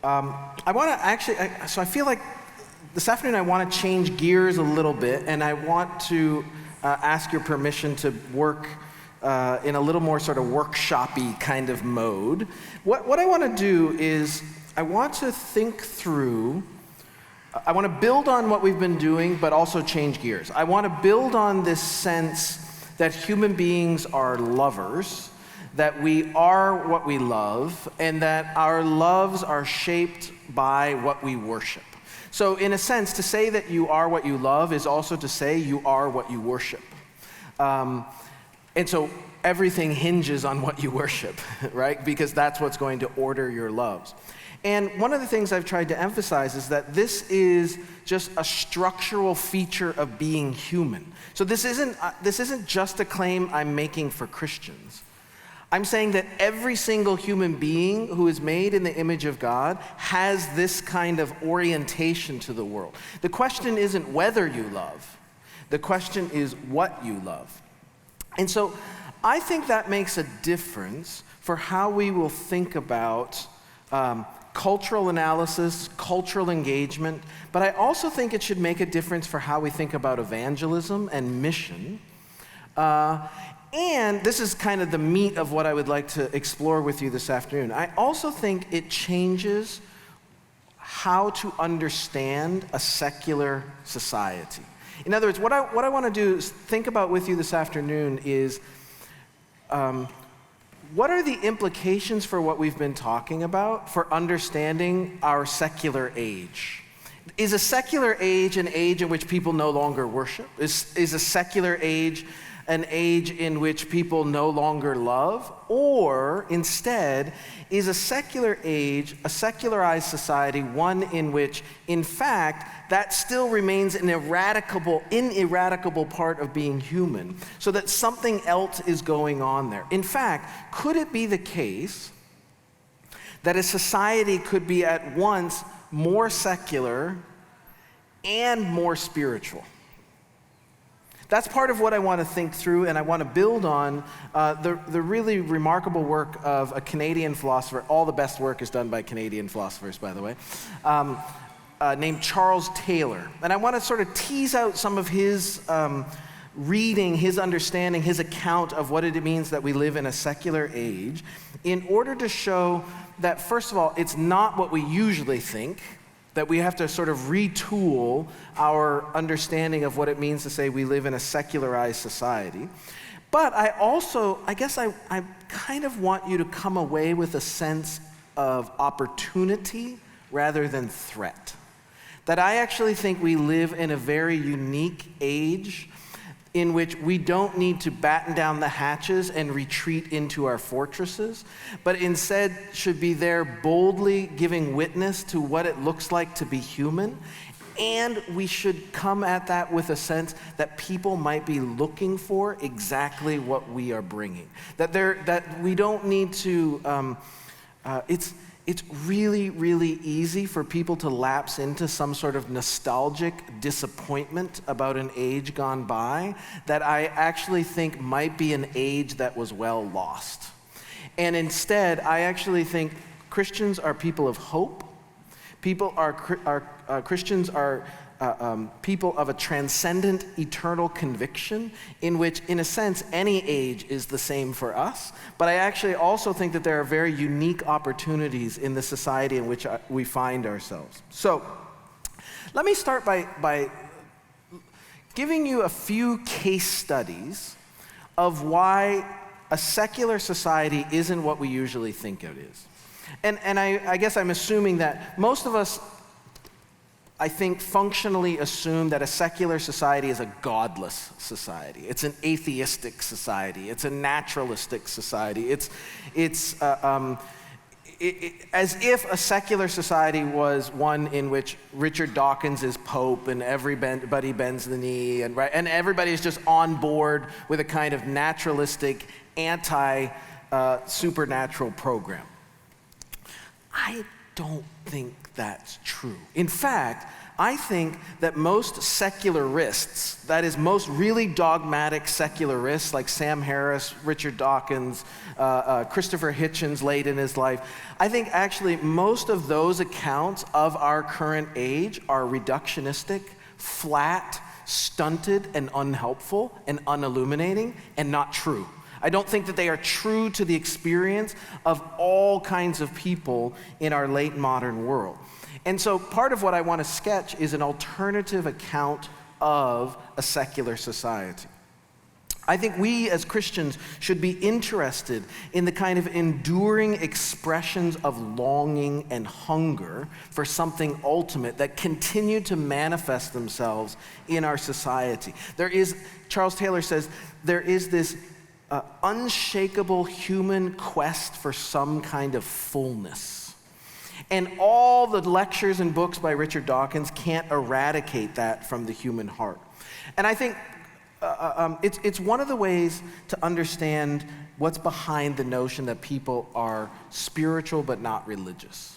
I want to actually, so I feel like this afternoon I want to change gears a little bit, and I want to ask your permission to work in a little more sort of workshop-y kind of mode. What I want to do is I want to think through, I want to build on what we've been doing, but also change gears. I want to build on this sense that human beings are lovers, that we are what we love, and that our loves are shaped by what we worship. So in a sense, to say that you are what you love is also to say you are what you worship. And so everything hinges on what you worship, right? Because that's what's going to order your loves. And one of the things I've tried to emphasize is that this is just a structural feature of being human. So this isn't just a claim I'm making for Christians. I'm saying that every single human being who is made in the image of God has this kind of orientation to the world. The question isn't whether you love. The question is what you love. And so I think that makes a difference for how we will think about cultural analysis, cultural engagement, but I also think it should make a difference for how we think about evangelism and mission. And this is kind of the meat of what I would like to explore with you this afternoon. I also think it changes how to understand a secular society. In other words, what I want to do is think about with you this afternoon is what are the implications for what we've been talking about for understanding our secular age? Is a secular age an age in which people no longer worship? Is a secular age an age in which people no longer love? Or instead, is a secular age, a secularized society, one in which, in fact, that still remains an ineradicable part of being human, so that something else is going on there? In fact, could it be the case that a society could be at once more secular and more spiritual? That's part of what I want to think through, and I want to build on the really remarkable work of a Canadian philosopher. All the best work is done by Canadian philosophers, by the way, named Charles Taylor. And I want to sort of tease out some of his reading, his understanding, his account of what it means that we live in a secular age, in order to show that, first of all, it's not what we usually think, that we have to sort of retool our understanding of what it means to say we live in a secularized society. But I kind of want you to come away with a sense of opportunity rather than threat. That I actually think we live in a very unique age in which we don't need to batten down the hatches and retreat into our fortresses, but instead should be there boldly giving witness to what it looks like to be human. And we should come at that with a sense that people might be looking for exactly what we are bringing. That we don't need to, it's really, really easy for people to lapse into some sort of nostalgic disappointment about an age gone by that I actually think might be an age that was well lost. And instead, I actually think Christians are people of hope. Christians are people of a transcendent, eternal conviction in which, in a sense, any age is the same for us. But I actually also think that there are very unique opportunities in the society in which we find ourselves. So let me start by giving you a few case studies of why a secular society isn't what we usually think it is. And I guess I'm assuming that most of us, I think, functionally assume that a secular society is a godless society. It's an atheistic society. It's a naturalistic society. It's as if a secular society was one in which Richard Dawkins is Pope and everybody bends the knee and everybody is just on board with a kind of naturalistic, anti-supernatural program. I don't think that's true. In fact, I think that most secularists, that is, most really dogmatic secularists like Sam Harris, Richard Dawkins, Christopher Hitchens late in his life, I think actually most of those accounts of our current age are reductionistic, flat, stunted, and unhelpful, and unilluminating, and not true. I don't think that they are true to the experience of all kinds of people in our late modern world. And so part of what I want to sketch is an alternative account of a secular society. I think we as Christians should be interested in the kind of enduring expressions of longing and hunger for something ultimate that continue to manifest themselves in our society. Charles Taylor says, there is this unshakable human quest for some kind of fullness. And all the lectures and books by Richard Dawkins can't eradicate that from the human heart. And I think it's one of the ways to understand what's behind the notion that people are spiritual but not religious.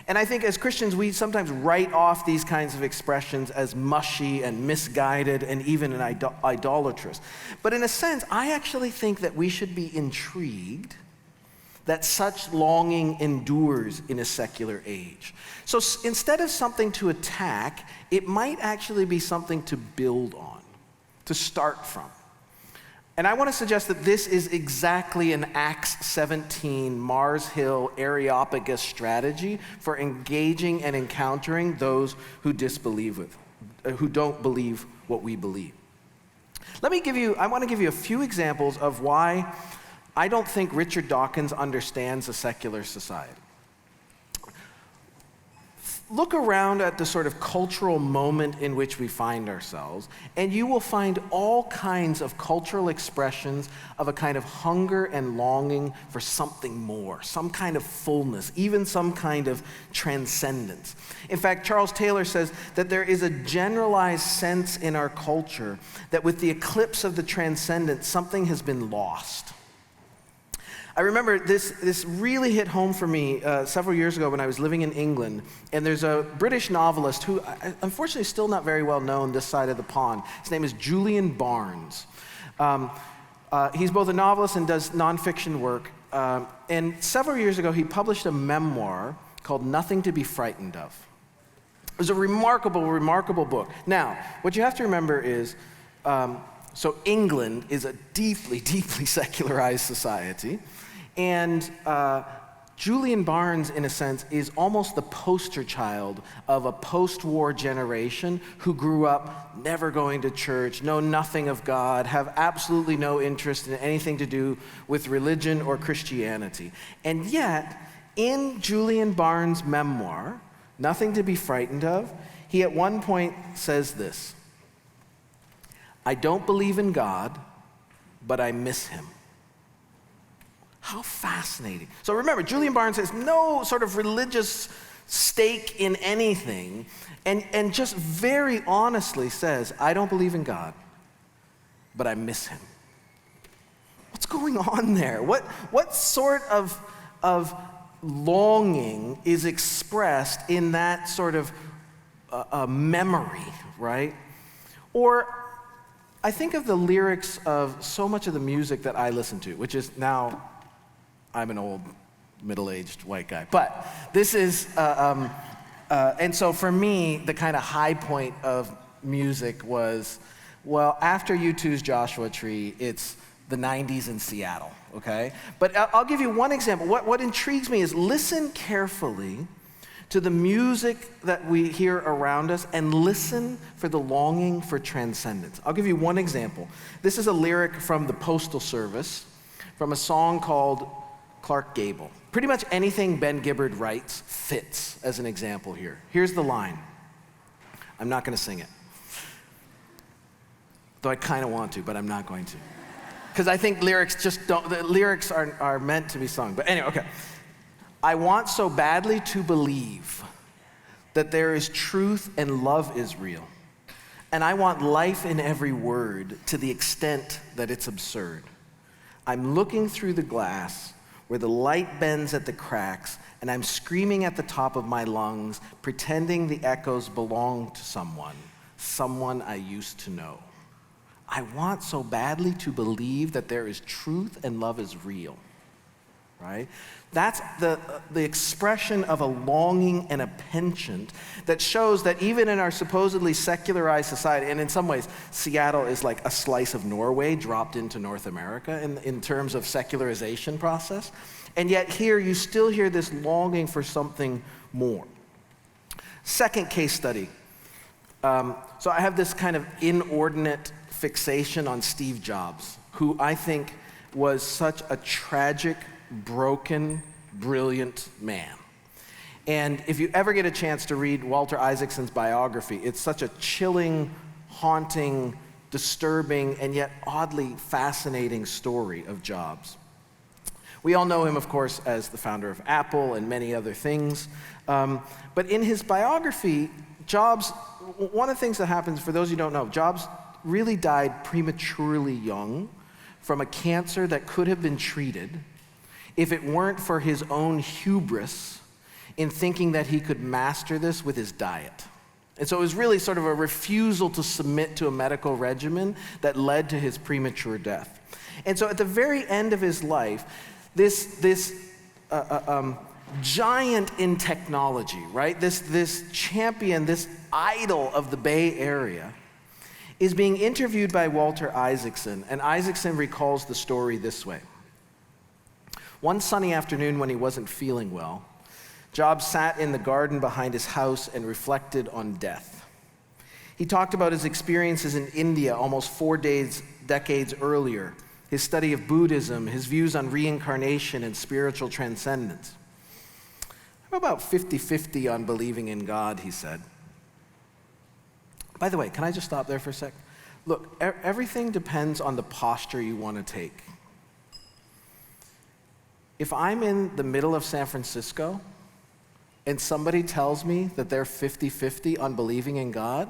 And I think as Christians, we sometimes write off these kinds of expressions as mushy and misguided and even idolatrous. But in a sense, I actually think that we should be intrigued that such longing endures in a secular age. So instead of something to attack, it might actually be something to build on, to start from. And I want to suggest that this is exactly an Acts 17 Mars Hill Areopagus strategy for engaging and encountering those who who don't believe what we believe. I want to give you a few examples of why I don't think Richard Dawkins understands a secular society. Look around at the sort of cultural moment in which we find ourselves, and you will find all kinds of cultural expressions of a kind of hunger and longing for something more, some kind of fullness, even some kind of transcendence. In fact, Charles Taylor says that there is a generalized sense in our culture that with the eclipse of the transcendent, something has been lost. I remember this really hit home for me several years ago when I was living in England, and there's a British novelist who unfortunately is still not very well known this side of the pond. His name is Julian Barnes. He's both a novelist and does nonfiction work, and several years ago he published a memoir called Nothing to Be Frightened Of. It was a remarkable, remarkable book. Now, what you have to remember is, so England is a deeply, deeply secularized society. And Julian Barnes, in a sense, is almost the poster child of a post-war generation who grew up never going to church, know nothing of God, have absolutely no interest in anything to do with religion or Christianity. And yet, in Julian Barnes' memoir, Nothing to Be Frightened Of, he at one point says this: I don't believe in God, but I miss him. How fascinating. So remember, Julian Barnes has no sort of religious stake in anything, and just very honestly says, I don't believe in God, but I miss him. What's going on there? What sort of longing is expressed in that sort of memory, right? Or I think of the lyrics of so much of the music that I listen to, which is now, I'm an old, middle-aged white guy. But this is, and so for me, the kind of high point of music was, well, after U2's Joshua Tree, it's the 90s in Seattle, okay? But I'll give you one example. What intrigues me is listen carefully to the music that we hear around us and listen for the longing for transcendence. I'll give you one example. This is a lyric from the Postal Service from a song called Clark Gable. Pretty much anything Ben Gibbard writes fits as an example here. Here's the line. I'm not going to sing it. Though I kind of want to, but I'm not going to. Because I think lyrics just don't, the lyrics are meant to be sung. But anyway, okay. I want so badly to believe that there is truth and love is real. And I want life in every word to the extent that it's absurd. I'm looking through the glass where the light bends at the cracks, and I'm screaming at the top of my lungs, pretending the echoes belong to someone I used to know. I want so badly to believe that there is truth and love is real, right? That's the expression of a longing and a penchant that shows that even in our supposedly secularized society, and in some ways, Seattle is like a slice of Norway dropped into North America in terms of secularization process, and yet here you still hear this longing for something more. Second case study. So I have this kind of inordinate fixation on Steve Jobs, who I think was such a tragic, broken, brilliant man. And if you ever get a chance to read Walter Isaacson's biography, it's such a chilling, haunting, disturbing, and yet oddly fascinating story of Jobs. We all know him, of course, as the founder of Apple and many other things. But in his biography, Jobs, one of the things that happens, for those who don't know, Jobs really died prematurely young from a cancer that could have been treated if it weren't for his own hubris in thinking that he could master this with his diet. And so it was really sort of a refusal to submit to a medical regimen that led to his premature death. And so at the very end of his life, this giant in technology, right? This champion, this idol of the Bay Area, is being interviewed by Walter Isaacson, and Isaacson recalls the story this way. One sunny afternoon when he wasn't feeling well, Jobs sat in the garden behind his house and reflected on death. He talked about his experiences in India almost 4 decades earlier, his study of Buddhism, his views on reincarnation and spiritual transcendence. I'm about 50-50 on believing in God, he said. By the way, can I just stop there for a sec? Look, everything depends on the posture you want to take. If I'm in the middle of San Francisco and somebody tells me that they're 50-50 on believing in God,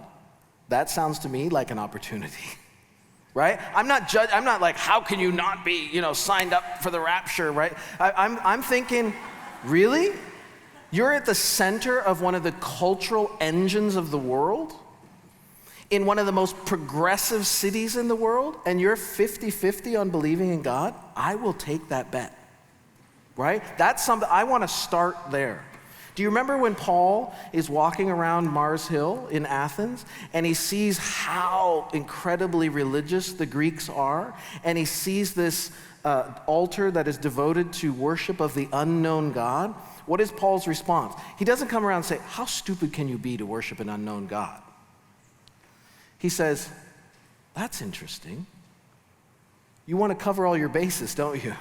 that sounds to me like an opportunity, right? I'm not like, how can you not be, signed up for the rapture, right? I'm thinking, really? You're at the center of one of the cultural engines of the world, in one of the most progressive cities in the world, and you're 50-50 on believing in God? I will take that bet. Right? That's something, I want to start there. Do you remember when Paul is walking around Mars Hill in Athens and he sees how incredibly religious the Greeks are, and he sees this altar that is devoted to worship of the unknown God? What is Paul's response? He doesn't come around and say, how stupid can you be to worship an unknown God? He says, that's interesting. You want to cover all your bases, don't you?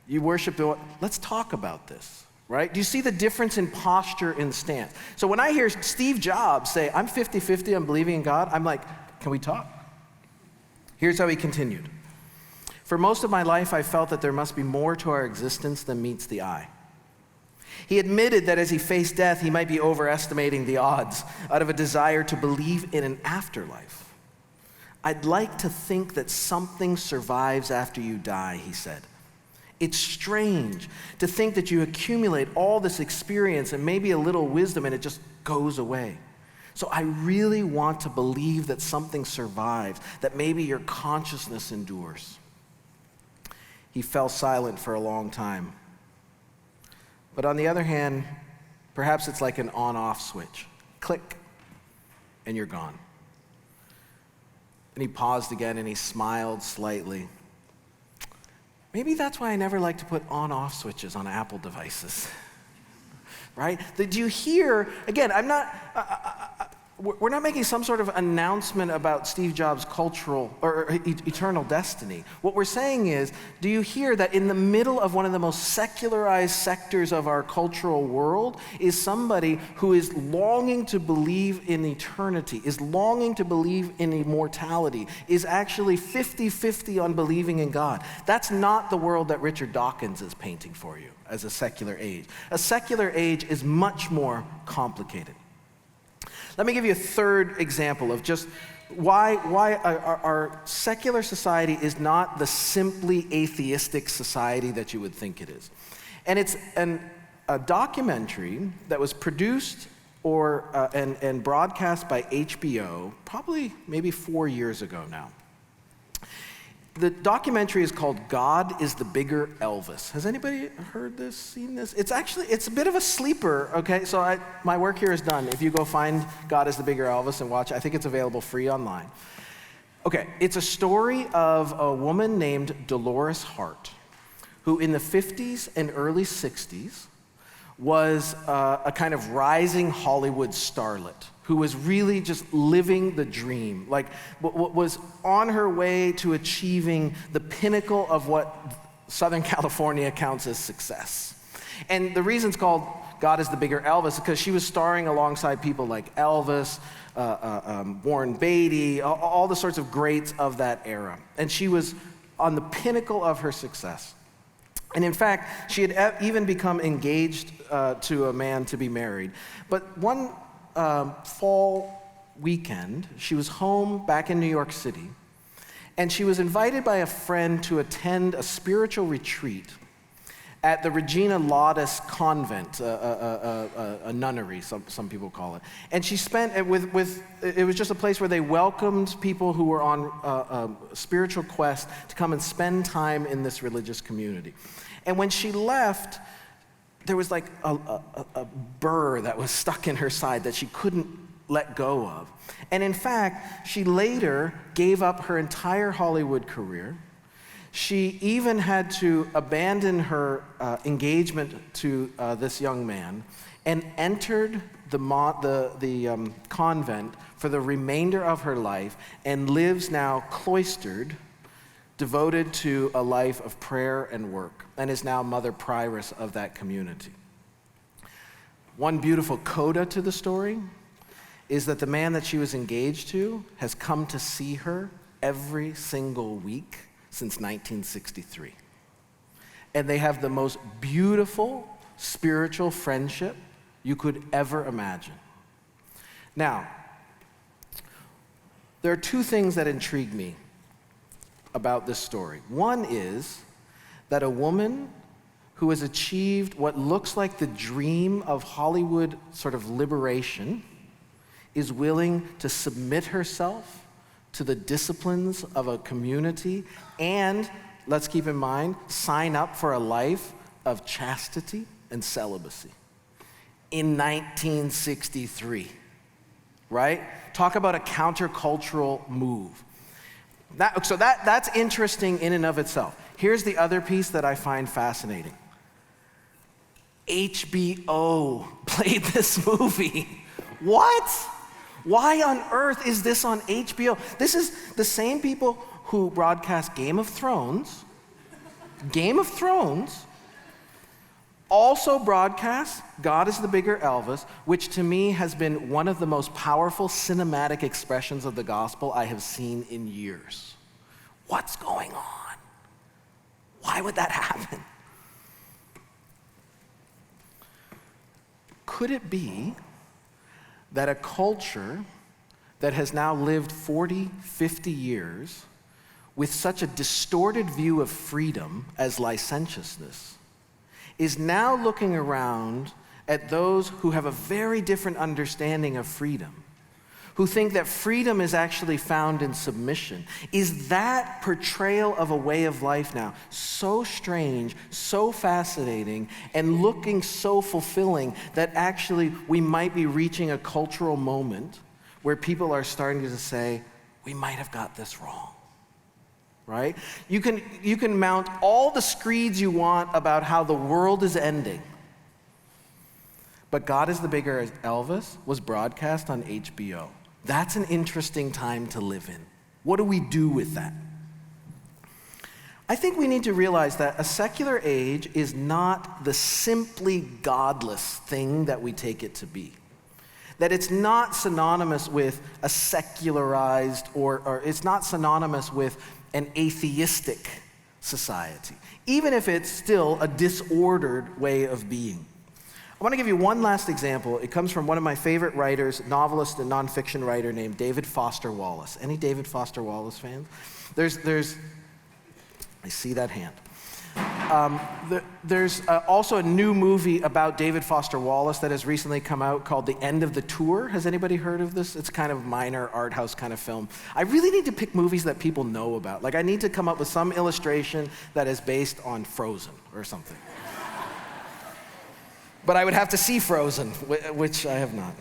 You worship, let's talk about this, right? Do you see the difference in posture and stance? So when I hear Steve Jobs say, I'm 50-50 on believing in God, I'm like, can we talk? Here's how he continued. For most of my life, I felt that there must be more to our existence than meets the eye. He admitted that as he faced death, he might be overestimating the odds out of a desire to believe in an afterlife. I'd like to think that something survives after you die, he said. It's strange to think that you accumulate all this experience and maybe a little wisdom and it just goes away. So I really want to believe that something survives, that maybe your consciousness endures. He fell silent for a long time. But on the other hand, perhaps it's like an on-off switch. Click, and you're gone. And he paused again and he smiled slightly. Maybe that's why I never like to put on-off switches on Apple devices, right? Did you hear, again, we're not making some sort of announcement about Steve Jobs' cultural or eternal destiny. What we're saying is, do you hear that in the middle of one of the most secularized sectors of our cultural world is somebody who is longing to believe in eternity, is longing to believe in immortality, is actually 50-50 on believing in God? That's not the world that Richard Dawkins is painting for you as a secular age. A secular age is much more complicated. Let me give you a third example of just why our secular society is not the simply atheistic society that you would think it is. And it's a documentary that was produced and broadcast by HBO probably maybe 4 years ago now. The documentary is called God is the Bigger Elvis. Has anybody heard this, seen this? It's a bit of a sleeper, okay? So my work here is done. If you go find God is the Bigger Elvis and watch, I think it's available free online. Okay, it's a story of a woman named Dolores Hart, who in the 50s and early 60s was a kind of rising Hollywood starlet who was really just living the dream, like was on her way to achieving the pinnacle of what Southern California counts as success. And the reason it's called God is the Bigger Elvis is because she was starring alongside people like Elvis, Warren Beatty, all the sorts of greats of that era. And she was on the pinnacle of her success. And in fact, she had even become engaged to a man to be married. But one fall weekend, she was home back in New York City, and she was invited by a friend to attend a spiritual retreat at the Regina Laudis convent, a nunnery, some people call it. And she spent it it was just a place where they welcomed people who were on a spiritual quest to come and spend time in this religious community. And when she left, there was like a burr that was stuck in her side that she couldn't let go of. And in fact, she later gave up her entire Hollywood career. She even had to abandon her engagement to this young man and entered the convent for the remainder of her life and lives now cloistered, devoted to a life of prayer and work, and is now Mother Prioress of that community. One beautiful coda to the story is that the man that she was engaged to has come to see her every single week since 1963. And they have the most beautiful spiritual friendship you could ever imagine. Now, there are two things that intrigue me about this story. One is that a woman who has achieved what looks like the dream of Hollywood sort of liberation is willing to submit herself to the disciplines of a community and, let's keep in mind, sign up for a life of chastity and celibacy in 1963, right? Talk about a countercultural move. That's interesting in and of itself. Here's the other piece that I find fascinating. HBO played this movie. What? Why on earth is this on HBO? This is the same people who broadcast Game of Thrones. Game of Thrones also broadcasts God is the Bigger Elvis, which to me has been one of the most powerful cinematic expressions of the gospel I have seen in years. What's going on? Why would that happen? Could it be that a culture that has now lived 40, 50 years with such a distorted view of freedom as licentiousness is now looking around at those who have a very different understanding of freedom, who think that freedom is actually found in submission? Is that portrayal of a way of life now so strange, so fascinating, and looking so fulfilling that actually we might be reaching a cultural moment where people are starting to say, we might have got this wrong, right? You can mount all the screeds you want about how the world is ending, but God is the Bigger Elvis was broadcast on HBO. That's an interesting time to live in. What do we do with that? I think we need to realize that a secular age is not the simply godless thing that we take it to be. That it's not synonymous with a secularized or it's not synonymous with an atheistic society, even if it's still a disordered way of being. I want to give you one last example. It comes from one of my favorite writers, novelist and nonfiction writer named David Foster Wallace. Any David Foster Wallace fans? I see that hand. There's also a new movie about David Foster Wallace that has recently come out called The End of the Tour. Has anybody heard of this? It's kind of minor art house kind of film. I really need to pick movies that people know about. Like I need to come up with some illustration that is based on Frozen or something. But I would have to see Frozen, which I have not.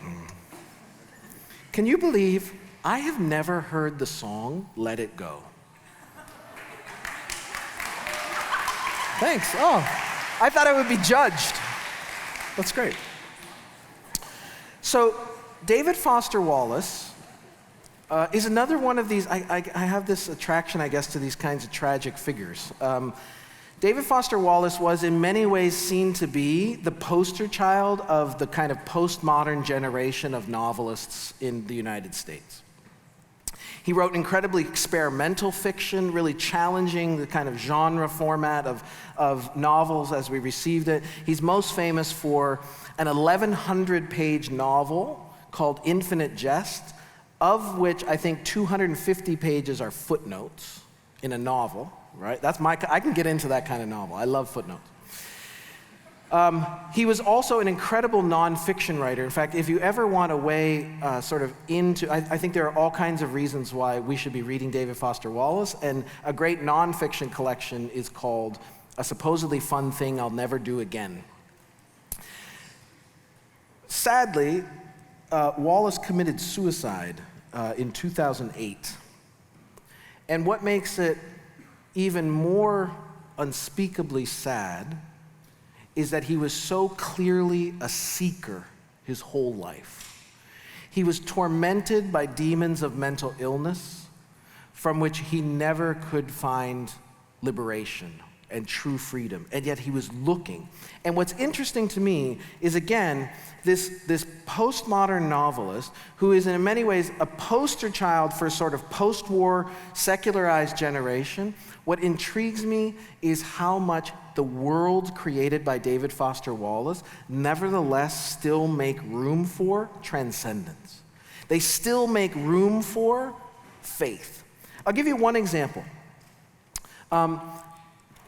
Can you believe I have never heard the song Let It Go? Thanks. Oh, I thought I would be judged. That's great. So, David Foster Wallace is another one of these. I have this attraction, I guess, to these kinds of tragic figures. David Foster Wallace was in many ways seen to be the poster child of the kind of postmodern generation of novelists in the United States. He wrote incredibly experimental fiction, really challenging the kind of genre format of novels as we received it. He's most famous for an 1,100-page novel called Infinite Jest, of which I think 250 pages are footnotes in a novel, right? I can get into that kind of novel. I love footnotes. He was also an incredible nonfiction writer. In fact, if you ever want a way sort of into, I think there are all kinds of reasons why we should be reading David Foster Wallace, and a great nonfiction collection is called A Supposedly Fun Thing I'll Never Do Again. Sadly, Wallace committed suicide in 2008. And what makes it even more unspeakably sad is that he was so clearly a seeker his whole life. He was tormented by demons of mental illness from which he never could find liberation and true freedom, and yet he was looking. And what's interesting to me is, again, this postmodern novelist who is in many ways a poster child for a sort of post-war secularized generation. What intrigues me is how much the worlds created by David Foster Wallace nevertheless still make room for transcendence. They still make room for faith. I'll give you one example.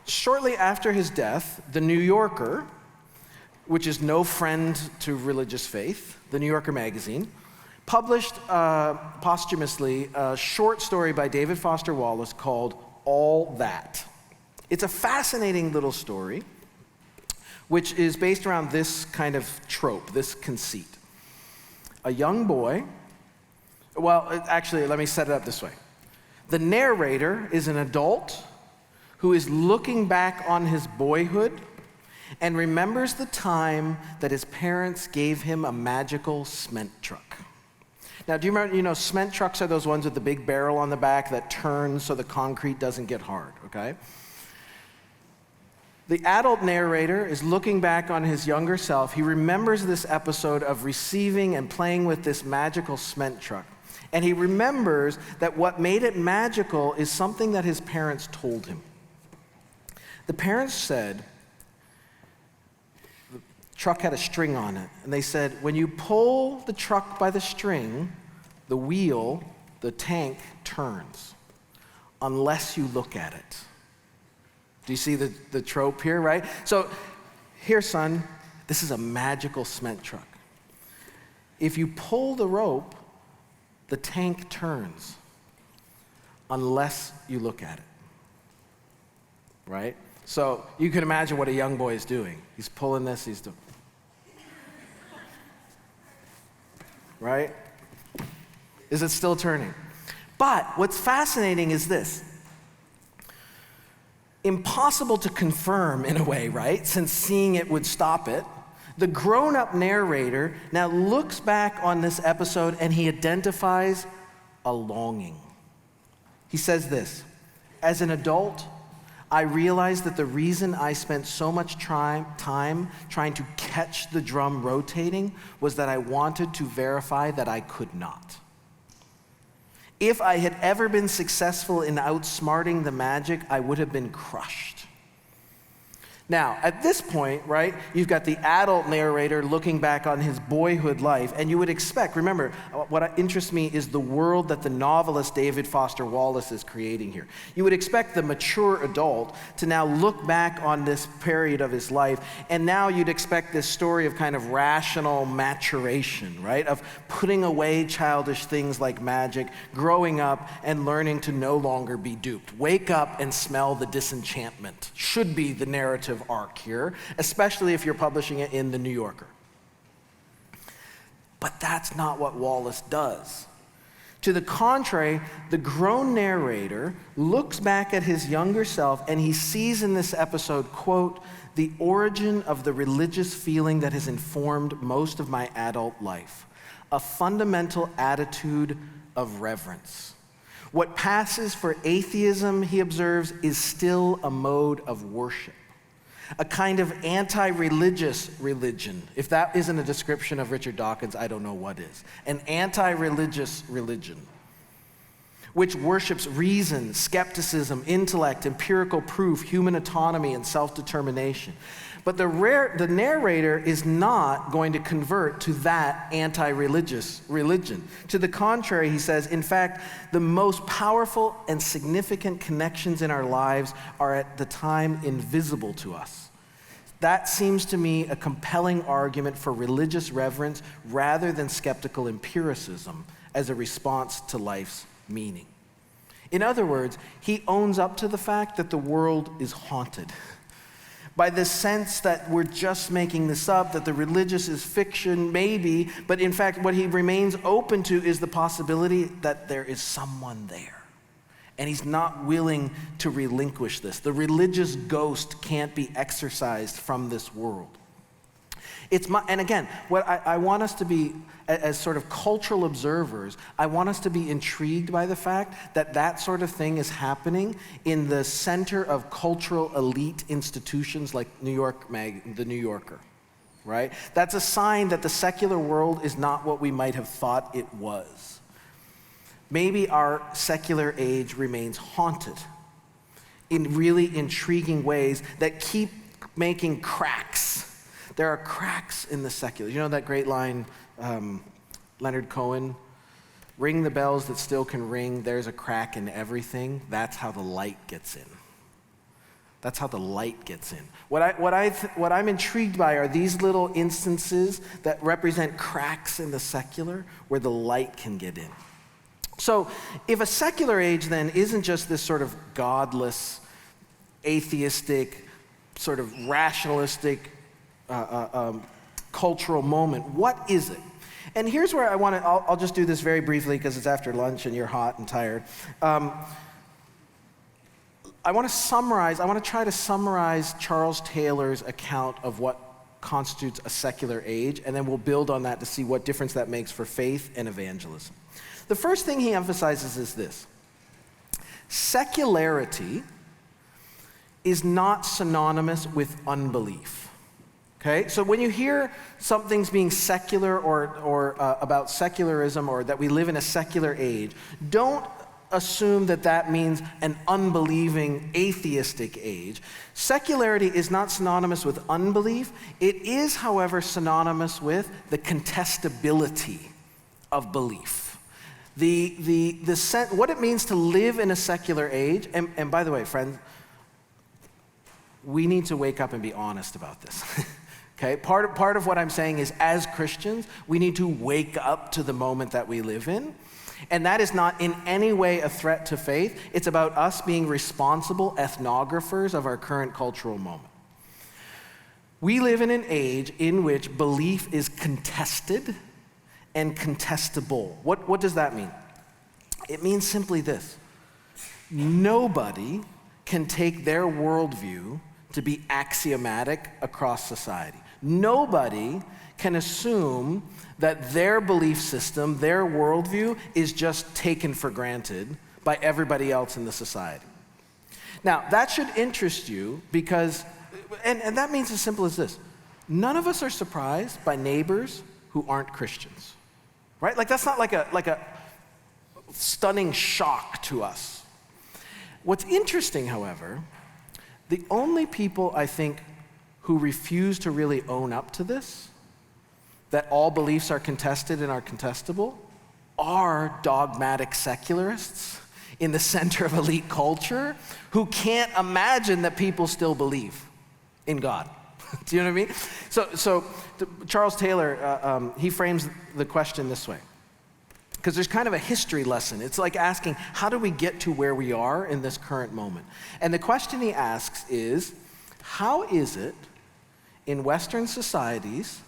Shortly after his death, The New Yorker, which is no friend to religious faith, The New Yorker magazine, published posthumously a short story by David Foster Wallace called All That. It's a fascinating little story, which is based around this kind of trope, this conceit. A young boy, actually, let me set it up this way. The narrator is an adult who is looking back on his boyhood and remembers the time that his parents gave him a magical cement truck. Now, do you remember, cement trucks are those ones with the big barrel on the back that turns so the concrete doesn't get hard, okay? The adult narrator is looking back on his younger self. He remembers this episode of receiving and playing with this magical cement truck. And he remembers that what made it magical is something that his parents told him. The parents said, the truck had a string on it, and they said, when you pull the truck by the string, the wheel, the tank, turns, unless you look at it. Do you see the trope here, right? So, here, son, this is a magical cement truck. If you pull the rope, the tank turns, unless you look at it, right? So you can imagine what a young boy is doing. He's pulling this, he's doing, right? Is it still turning? But what's fascinating is this. Impossible to confirm in a way, right? Since seeing it would stop it. The grown-up narrator now looks back on this episode and he identifies a longing. He says this, as an adult, I realized that the reason I spent so much time trying to catch the drum rotating was that I wanted to verify that I could not. If I had ever been successful in outsmarting the magic, I would have been crushed. Now, at this point, right, you've got the adult narrator looking back on his boyhood life, and you would expect, remember, what interests me is the world that the novelist David Foster Wallace is creating here. You would expect the mature adult to now look back on this period of his life, and now you'd expect this story of kind of rational maturation, right, of putting away childish things like magic, growing up, and learning to no longer be duped. Wake up and smell the disenchantment should be the narrative arc here, especially if you're publishing it in the New Yorker. But that's not what Wallace does. To the contrary, the grown narrator looks back at his younger self and he sees in this episode, quote, the origin of the religious feeling that has informed most of my adult life, a fundamental attitude of reverence. What passes for atheism, he observes, is still a mode of worship. A kind of anti-religious religion. If that isn't a description of Richard Dawkins, I don't know what is. An anti-religious religion, which worships reason, skepticism, intellect, empirical proof, human autonomy, and self-determination. But the narrator is not going to convert to that anti-religious religion. To the contrary, he says, in fact, the most powerful and significant connections in our lives are at the time invisible to us. That seems to me a compelling argument for religious reverence rather than skeptical empiricism as a response to life's meaning. In other words, he owns up to the fact that the world is haunted by this sense that we're just making this up, that the religious is fiction, maybe, but in fact what he remains open to is the possibility that there is someone there. And he's not willing to relinquish this. The religious ghost can't be exorcised from this world. And again, what I want us to be, as sort of cultural observers, I want us to be intrigued by the fact that that sort of thing is happening in the center of cultural elite institutions like the New Yorker, right? That's a sign that the secular world is not what we might have thought it was. Maybe our secular age remains haunted in really intriguing ways that keep making cracks. There are cracks in the secular. You know that great line, Leonard Cohen, ring the bells that still can ring, there's a crack in everything. That's how the light gets in. That's how the light gets in. What I'm intrigued by are these little instances that represent cracks in the secular where the light can get in. So if a secular age then isn't just this sort of godless, atheistic, sort of rationalistic, cultural moment, what is it? And here's where I'll just do this very briefly because it's after lunch and you're hot and tired. I want to try to summarize Charles Taylor's account of what constitutes a secular age, and then we'll build on that to see what difference that makes for faith and evangelism. The first thing he emphasizes is this: secularity is not synonymous with unbelief. Okay, so when you hear something's being secular or about secularism or that we live in a secular age, don't assume that that means an unbelieving, atheistic age. Secularity is not synonymous with unbelief. It is, however, synonymous with the contestability of belief. What it means to live in a secular age, and by the way, friends, we need to wake up and be honest about this. Okay, part of what I'm saying is, as Christians, we need to wake up to the moment that we live in. And that is not in any way a threat to faith. It's about us being responsible ethnographers of our current cultural moment. We live in an age in which belief is contested and contestable. What does that mean? It means simply this: nobody can take their worldview to be axiomatic across society. Nobody can assume that their belief system, their worldview, is just taken for granted by everybody else in the society. Now, that should interest you because, and that means as simple as this: none of us are surprised by neighbors who aren't Christians, right? Like that's not like a stunning shock to us. What's interesting, however, the only people I think who refuse to really own up to this, that all beliefs are contested and are contestable, are dogmatic secularists in the center of elite culture who can't imagine that people still believe in God. Do you know what I mean? So Charles Taylor, he frames the question this way, because there's kind of a history lesson. It's like asking, how do we get to where we are in this current moment? And the question he asks is, how is it in Western societies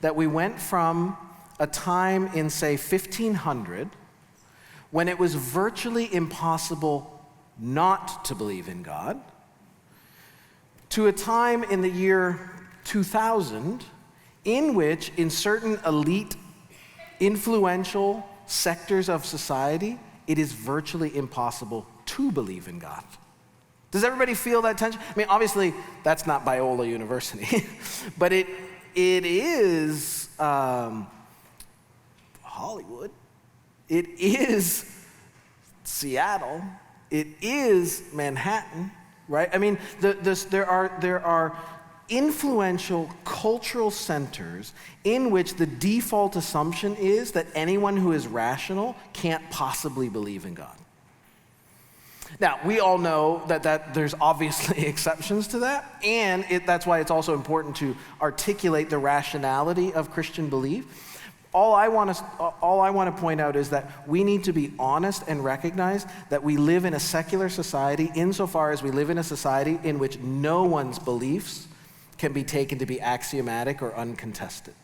that we went from a time in, say, 1500, when it was virtually impossible not to believe in God, to a time in the year 2000 in which, in certain elite, influential sectors of society, it is virtually impossible to believe in God? Does everybody feel that tension? I mean, obviously, that's not Biola University, but it is Hollywood. It is Seattle. It is Manhattan, right? I mean, there are influential cultural centers in which the default assumption is that anyone who is rational can't possibly believe in God. Now, we all know that there's obviously exceptions to that, and that's why it's also important to articulate the rationality of Christian belief. All I want to point out is that we need to be honest and recognize that we live in a secular society insofar as we live in a society in which no one's beliefs can be taken to be axiomatic or uncontested.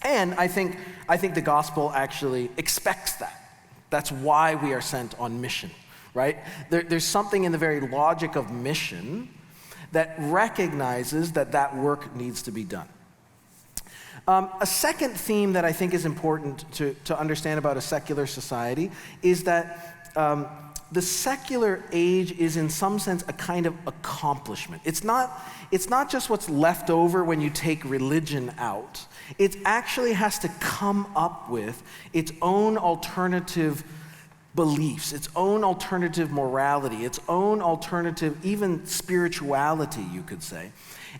And I think the gospel actually expects that. That's why we are sent on mission, right? There's something in the very logic of mission that recognizes that work needs to be done. A second theme that I think is important to understand about a secular society is that the secular age is in some sense a kind of accomplishment. It's not just what's left over when you take religion out. It actually has to come up with its own alternative beliefs, its own alternative morality, its own alternative even spirituality, you could say.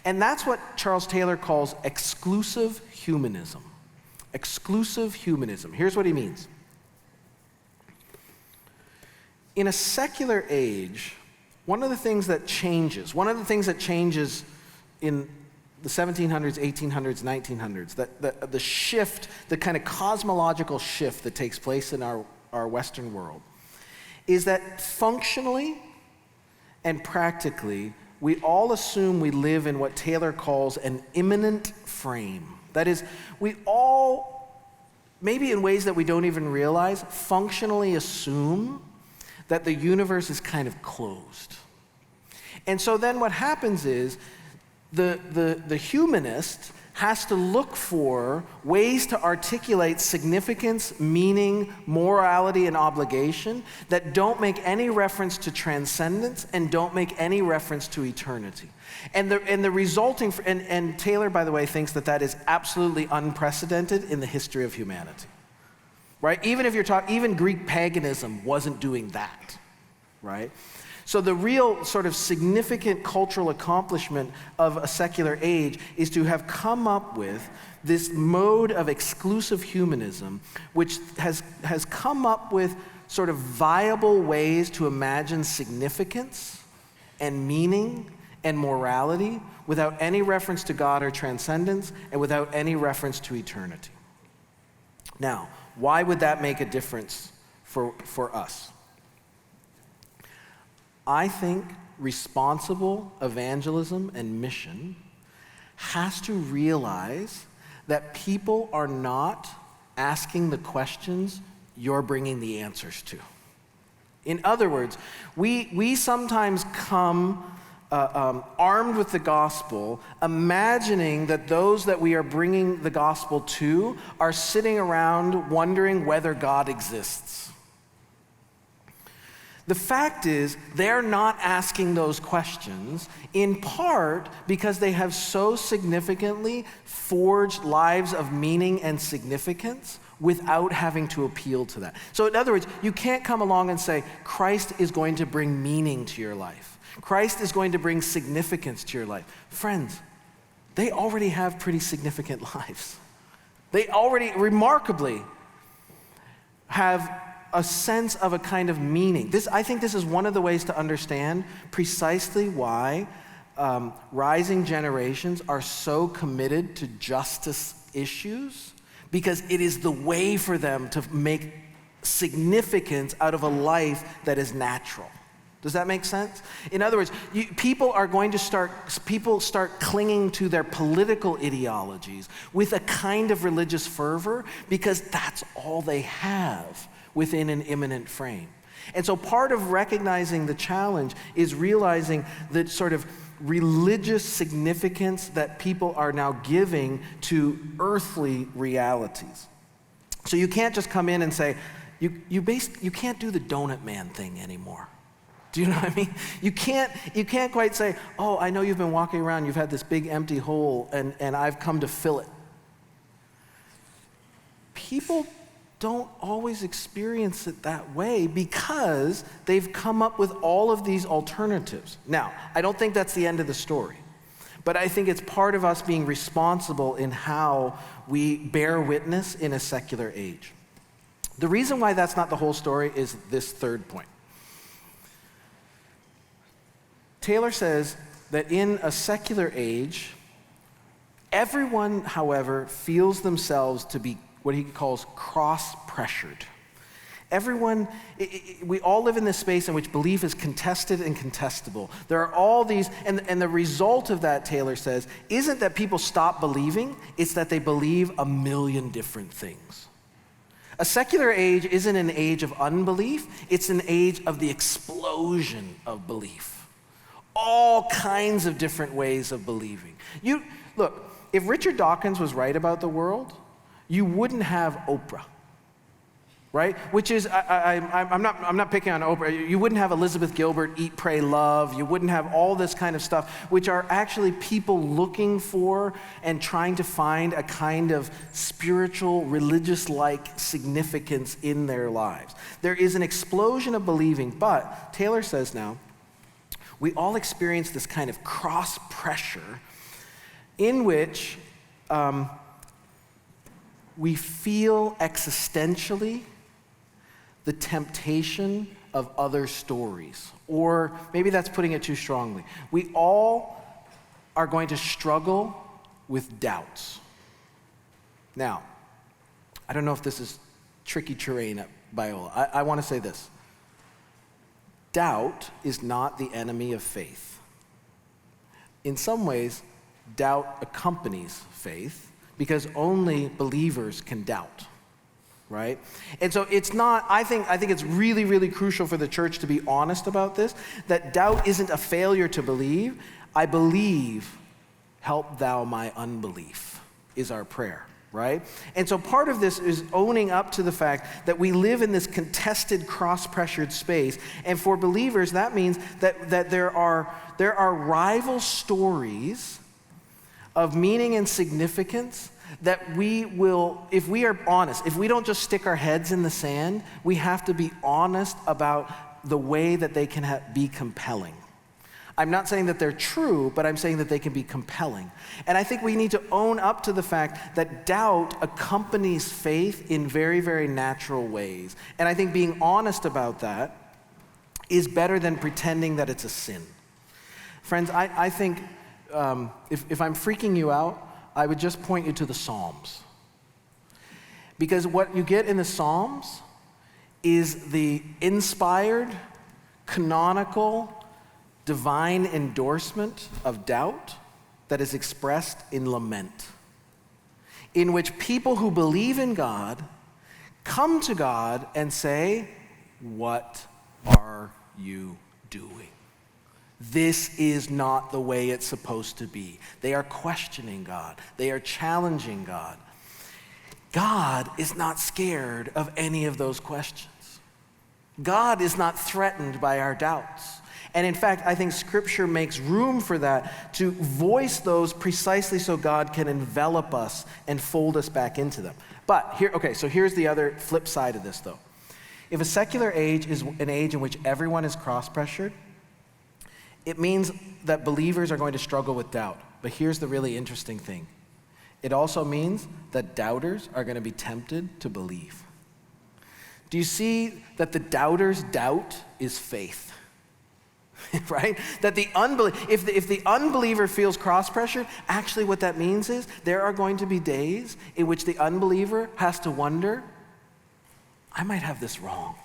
And that's what Charles Taylor calls exclusive humanism. Exclusive humanism. Here's what he means. In a secular age, one of the things that changes in the 1700s, 1800s, 1900s, the shift, the kind of cosmological shift that takes place in our Western world, is that functionally and practically, we all assume we live in what Taylor calls an immanent frame. That is, we all, maybe in ways that we don't even realize, functionally assume that the universe is kind of closed. And so then what happens is the humanist has to look for ways to articulate significance, meaning, morality, and obligation that don't make any reference to transcendence and don't make any reference to eternity. And the resulting, and Taylor, by the way, thinks that is absolutely unprecedented in the history of humanity. Right? Even if you're talking, even Greek paganism wasn't doing that, right? So the real sort of significant cultural accomplishment of a secular age is to have come up with this mode of exclusive humanism, which has come up with sort of viable ways to imagine significance and meaning and morality without any reference to God or transcendence and without any reference to eternity. Now, why would that make a difference for us? I think responsible evangelism and mission has to realize that people are not asking the questions you're bringing the answers to. In other words, we sometimes come armed with the gospel, imagining that those that we are bringing the gospel to are sitting around wondering whether God exists. The fact is, they're not asking those questions, in part because they have so significantly forged lives of meaning and significance without having to appeal to that. So in other words, you can't come along and say, Christ is going to bring meaning to your life. Christ is going to bring significance to your life. Friends, they already have pretty significant lives. They already, remarkably, have a sense of a kind of meaning. I think this is one of the ways to understand precisely why rising generations are so committed to justice issues, because it is the way for them to make significance out of a life that is natural. Does that make sense? In other words, people start clinging to their political ideologies with a kind of religious fervor because that's all they have within an immanent frame. And so part of recognizing the challenge is realizing the sort of religious significance that people are now giving to earthly realities. So you can't just come in and say, you can't do the donut man thing anymore. Do you know what I mean? You can't quite say, oh, I know you've been walking around, you've had this big empty hole, and I've come to fill it. People don't always experience it that way because they've come up with all of these alternatives. Now, I don't think that's the end of the story, but I think it's part of us being responsible in how we bear witness in a secular age. The reason why that's not the whole story is this third point. Taylor says that in a secular age, everyone, however, feels themselves to be what he calls cross-pressured. Everyone, we all live in this space in which belief is contested and contestable. There are all these, and the result of that, Taylor says, isn't that people stop believing, it's that they believe a million different things. A secular age isn't an age of unbelief, it's an age of the explosion of belief. All kinds of different ways of believing. Look, if Richard Dawkins was right about the world, you wouldn't have Oprah, right? Which is, I'm not picking on Oprah. You wouldn't have Elizabeth Gilbert, Eat, Pray, Love. You wouldn't have all this kind of stuff, which are actually people looking for and trying to find a kind of spiritual, religious-like significance in their lives. There is an explosion of believing, but Taylor says now, we all experience this kind of cross-pressure in which we feel existentially the temptation of other stories. Or maybe that's putting it too strongly. We all are going to struggle with doubts. Now, I don't know if this is tricky terrain at Biola. I want to say this. Doubt is not the enemy of faith. In some ways, doubt accompanies faith because only believers can doubt, right? And so it's not, I think it's really, really crucial for the church to be honest about this, that doubt isn't a failure to believe. I believe, help thou my unbelief, is our prayer. Right? And so part of this is owning up to the fact that we live in this contested, cross-pressured space. And for believers, that means that there are rival stories of meaning and significance that we will, if we are honest, if we don't just stick our heads in the sand, we have to be honest about the way that they can be compelling. I'm not saying that they're true, but I'm saying that they can be compelling. And I think we need to own up to the fact that doubt accompanies faith in very, very natural ways. And I think being honest about that is better than pretending that it's a sin. Friends, I think if I'm freaking you out, I would just point you to the Psalms. Because what you get in the Psalms is the inspired, canonical, divine endorsement of doubt that is expressed in lament, in which people who believe in God come to God and say, "What are you doing? This is not the way it's supposed to be." They are questioning God. They are challenging God. God is not scared of any of those questions. God is not threatened by our doubts. And in fact, I think Scripture makes room for that to voice those precisely so God can envelop us and fold us back into them. But here's the other flip side of this, though. If a secular age is an age in which everyone is cross-pressured, It means that believers are going to struggle with doubt. But here's the really interesting thing. It also means that doubters are going to be tempted to believe. Do you see that the doubter's doubt is faith? Right? That if the unbeliever feels cross-pressured, actually what that means is there are going to be days in which the unbeliever has to wonder, I might have this wrong.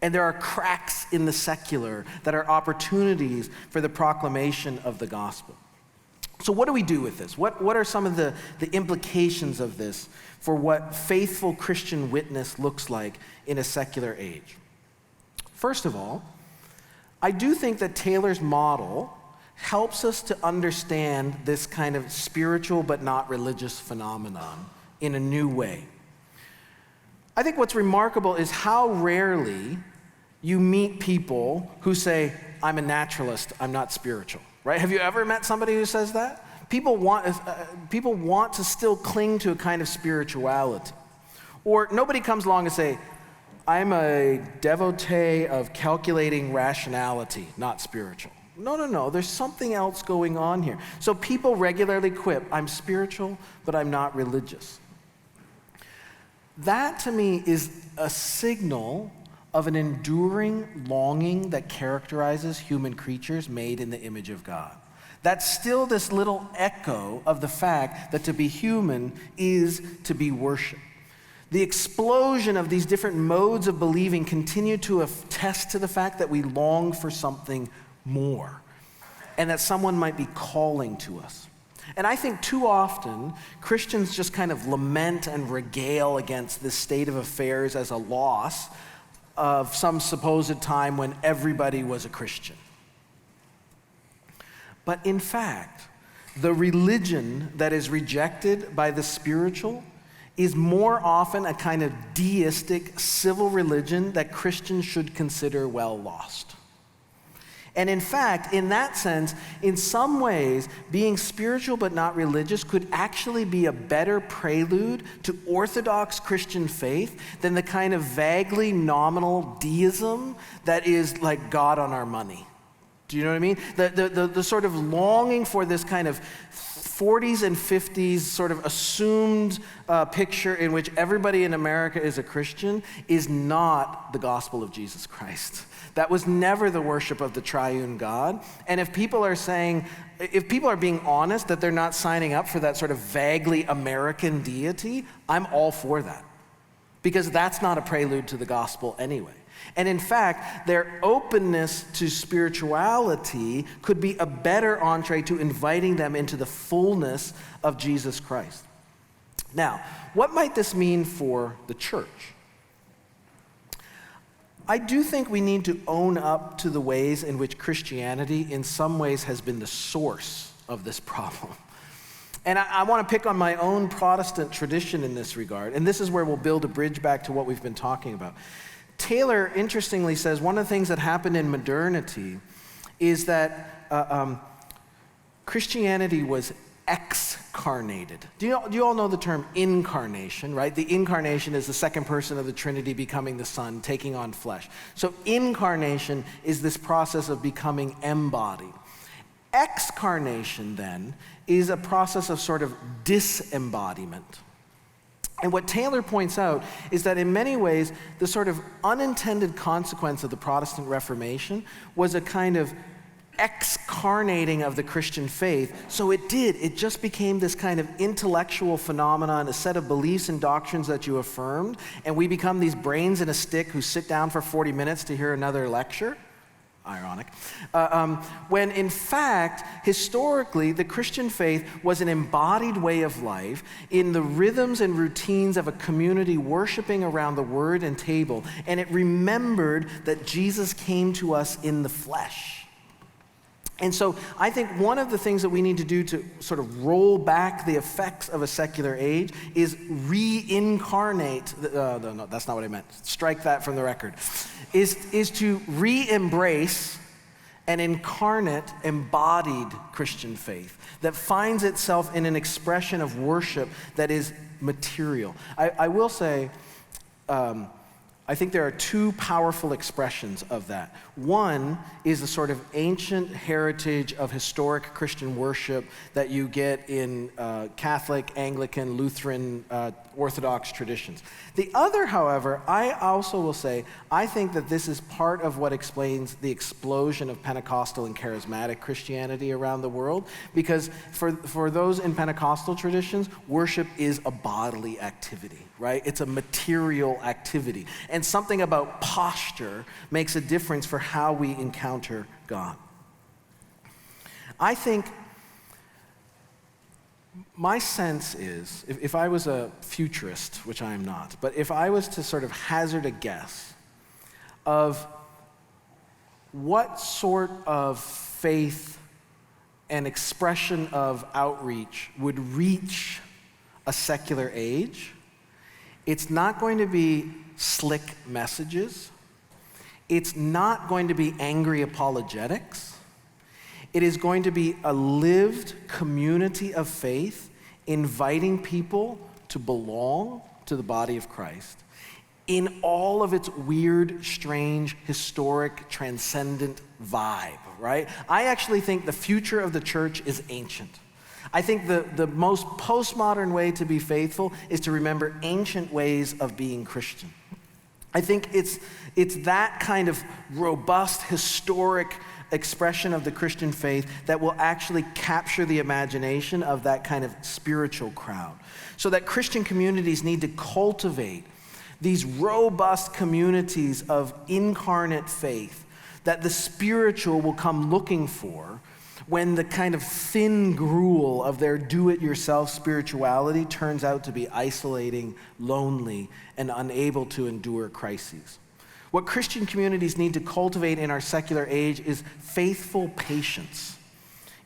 And there are cracks in the secular that are opportunities for the proclamation of the gospel. So what do we do with this? What are some of the implications of this for what faithful Christian witness looks like in a secular age? First of all, I do think that Taylor's model helps us to understand this kind of spiritual but not religious phenomenon in a new way. I think what's remarkable is how rarely you meet people who say, I'm a naturalist, I'm not spiritual, right? Have you ever met somebody who says that? People want to still cling to a kind of spirituality. Or nobody comes along and say, I'm a devotee of calculating rationality, not spiritual. No, there's something else going on here. So people regularly quip, I'm spiritual, but I'm not religious. That, to me, is a signal of an enduring longing that characterizes human creatures made in the image of God. That's still this little echo of the fact that to be human is to be worshiped. The explosion of these different modes of believing continue to attest to the fact that we long for something more, and that someone might be calling to us. And I think too often, Christians just kind of lament and regale against this state of affairs as a loss of some supposed time when everybody was a Christian. But in fact, the religion that is rejected by the spiritual is more often a kind of deistic civil religion that Christians should consider well lost. And in fact, in that sense, in some ways, being spiritual but not religious could actually be a better prelude to Orthodox Christian faith than the kind of vaguely nominal deism that is like God on our money. Do you know what I mean? The sort of longing for this kind of 40s and 50s sort of assumed picture in which everybody in America is a Christian is not the gospel of Jesus Christ. That was never the worship of the triune God. And if people are being honest that they're not signing up for that sort of vaguely American deity, I'm all for that. Because that's not a prelude to the gospel anyway. And in fact, their openness to spirituality could be a better entree to inviting them into the fullness of Jesus Christ. Now, what might this mean for the church? I do think we need to own up to the ways in which Christianity in some ways has been the source of this problem. And I want to pick on my own Protestant tradition in this regard, and this is where we'll build a bridge back to what we've been talking about. Taylor, interestingly, says one of the things that happened in modernity is that Christianity was excarnated. Do you all know the term incarnation, right? The incarnation is the second person of the Trinity becoming the Son, taking on flesh. So incarnation is this process of becoming embodied. Excarnation, then, is a process of sort of disembodiment. And what Taylor points out is that in many ways, the sort of unintended consequence of the Protestant Reformation was a kind of excarnating of the Christian faith. So it just became this kind of intellectual phenomenon, a set of beliefs and doctrines that you affirmed, and we become these brains in a stick who sit down for 40 minutes to hear another lecture. Ironic. When in fact, historically, the Christian faith was an embodied way of life in the rhythms and routines of a community worshiping around the word and table, and it remembered that Jesus came to us in the flesh. And so I think one of the things that we need to do to sort of roll back the effects of a secular age is reincarnate, no, that's not what I meant. Strike that from the record. Is to re-embrace an incarnate, embodied Christian faith that finds itself in an expression of worship that is material. I will say, I think there are two powerful expressions of that. One is the sort of ancient heritage of historic Christian worship that you get in Catholic, Anglican, Lutheran, Orthodox traditions. The other, however, I also will say, I think that this is part of what explains the explosion of Pentecostal and charismatic Christianity around the world, because for those in Pentecostal traditions, worship is a bodily activity, right? It's a material activity. And something about posture makes a difference for how we encounter God. I think my sense is, if I was a futurist, which I am not, but if I was to sort of hazard a guess of what sort of faith and expression of outreach would reach a secular age, it's not going to be slick messages. It's not going to be angry apologetics. It is going to be a lived community of faith, inviting people to belong to the body of Christ in all of its weird, strange, historic, transcendent vibe, right? I actually think the future of the church is ancient. I think the most postmodern way to be faithful is to remember ancient ways of being Christian. I think it's that kind of robust, historic expression of the Christian faith that will actually capture the imagination of that kind of spiritual crowd. So that Christian communities need to cultivate these robust communities of incarnate faith that the spiritual will come looking for when the kind of thin gruel of their do-it-yourself spirituality turns out to be isolating, lonely, and unable to endure crises. What Christian communities need to cultivate in our secular age is faithful patience.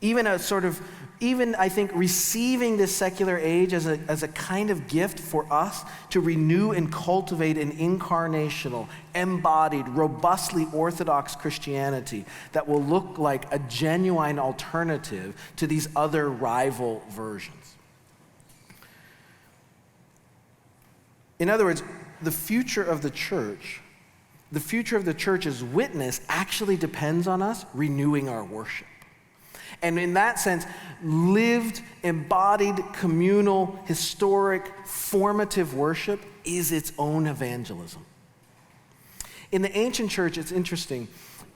Even I think receiving this secular age as a kind of gift for us to renew and cultivate an incarnational, embodied, robustly orthodox Christianity that will look like a genuine alternative to these other rival versions. In other words, the future of the church's witness actually depends on us renewing our worship. And in that sense, lived, embodied, communal, historic, formative worship is its own evangelism. In the ancient church, it's interesting.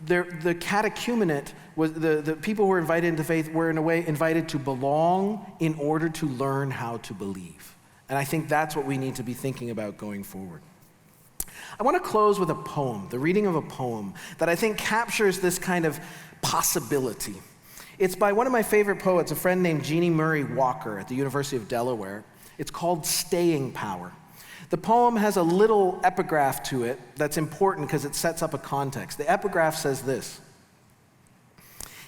The catechumenate, was the people who were invited into faith were in a way invited to belong in order to learn how to believe. And I think that's what we need to be thinking about going forward. I want to close with a poem, the reading of a poem that I think captures this kind of possibility. It's by one of my favorite poets, a friend named Jeannie Murray Walker at the University of Delaware. It's called Staying Power. The poem has a little epigraph to it that's important because it sets up a context. The epigraph says this: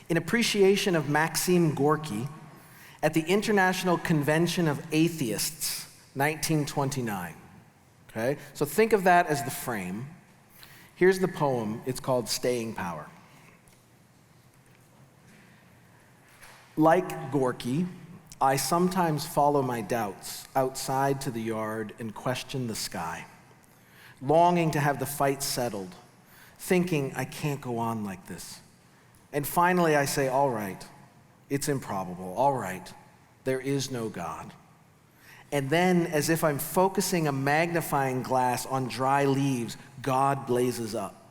in appreciation of Maxim Gorky at the International Convention of Atheists, 1929. Okay? So think of that as the frame. Here's the poem. It's called Staying Power. Like Gorky, I sometimes follow my doubts outside to the yard and question the sky, longing to have the fight settled, thinking I can't go on like this. And finally I say, all right, it's improbable, all right, there is no God. And then, as if I'm focusing a magnifying glass on dry leaves, God blazes up.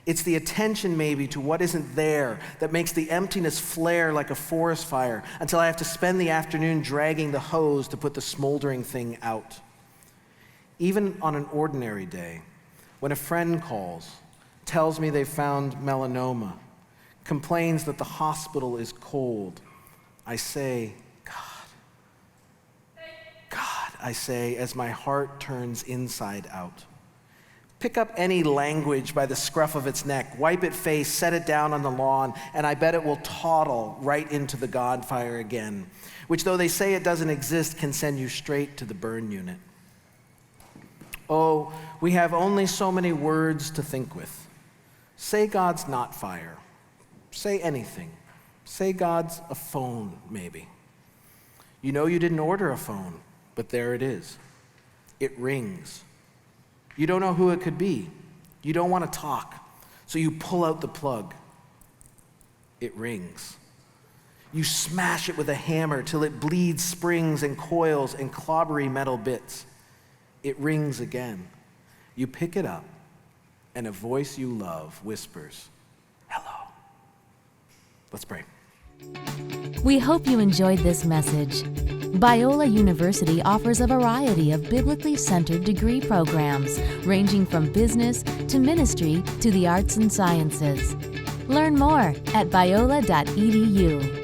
It's the attention maybe to what isn't there that makes the emptiness flare like a forest fire until I have to spend the afternoon dragging the hose to put the smoldering thing out. Even on an ordinary day, when a friend calls, tells me they've found melanoma, complains that the hospital is cold, I say, God, I say, as my heart turns inside out. Pick up any language by the scruff of its neck, wipe it face, set it down on the lawn, and I bet it will toddle right into the God fire again, which though they say it doesn't exist, can send you straight to the burn unit. Oh, we have only so many words to think with. Say God's not fire. Say anything. Say God's a phone, maybe. You know you didn't order a phone, but there it is. It rings. You don't know who it could be. You don't want to talk. So you pull out the plug. It rings. You smash it with a hammer till it bleeds springs and coils and clobbery metal bits. It rings again. You pick it up, and a voice you love whispers, "Hello." Let's pray. We hope you enjoyed this message. Biola University offers a variety of biblically centered degree programs, ranging from business to ministry to the arts and sciences. Learn more at biola.edu.